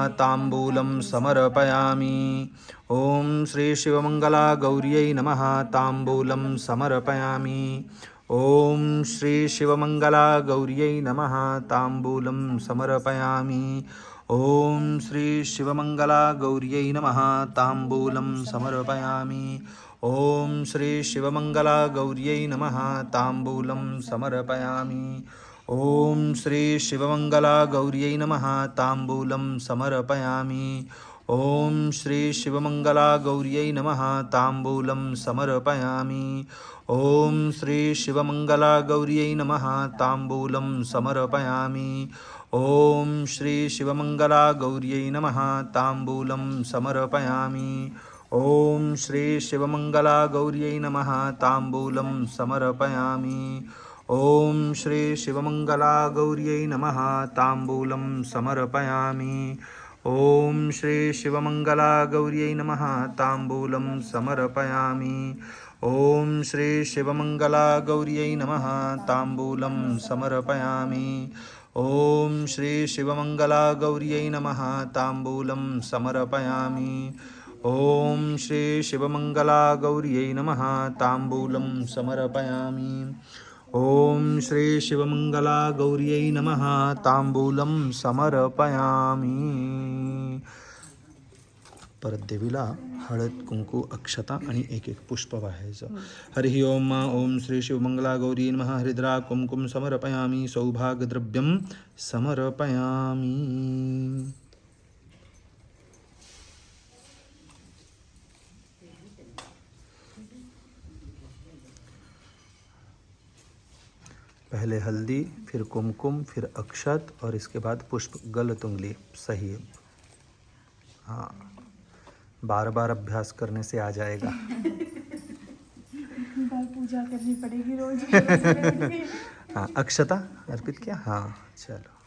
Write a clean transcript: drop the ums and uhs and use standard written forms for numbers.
ताम्बूलं समर्पयामि। ॐ श्री शिवमंगला गौर्यै नमः। ताम्बूलं समर्पयामि। ॐ श्री शिवमंगला गौर्यै नमः। ताम्बूलं समर्पयामि। ॐ श्री शिवमंगला गौर्यै नमः। ताम्बूलं समर्पयामि। ॐ श्री शिवमंगला गौर्यै नमः। ताम्बूलं समर्पयामि। ॐ श्री शिवमंगला गौर्यै नमः। ताम्बूलं समर्पयामि। ॐ श्री शिवमंगला गौर्यै नमः। ताम्बूलं समर्पयामि। ॐ श्री शिवमंगला गौर्यै नमः। ताम्बूलं समर्पयामि। ॐ श्री शिवमंगला गौर्यै नमः। ताम्बूलं समर्पयामि। ॐ श्री शिवमंगला गौर्यै नमः। ताम्बूलं समर्पयामि। ॐ श्री शिवमंगला गौर्यै नमः। ताम्बूलं समर्पयामि। ॐ श्री शिवमंगला गौर्यै नमः। ताम्बूलं समर्पयामि। ॐ श्री शिवमंगला गौर्यै नमः। ताम्बूलं समर्पयामि। ॐ श्री शिवमंगला गौर्यै नमः। ताम्बूलं समर्पयामि। ॐ श्री शिवमंगला गौर्यै नमः। ताम्बूलं समर्पयामि। ॐ श्री शिवमंगला गौर्यै नमः। ताम्बूलं समर्पयामि। परत देवीला हळद कुंकू अक्षता आणि एक एक पुष्प वाहायचं. हरिः ओम. ओम श्री शिवमंगला गौरी नमः. हरिद्रा कुंकुम समर्पयामि. सौभाग्यद्रव्यं समर्पयामि. पहले हल्दी, फिर कुमकुम, फिर अक्षत और इसके बाद पुष्प. गलत उंगली सही है. हाँ, बार बार अभ्यास करने से आ जाएगा. पूजा करनी पड़ेगी रोज. हाँ, अक्षता अर्पित किया. हाँ चलो.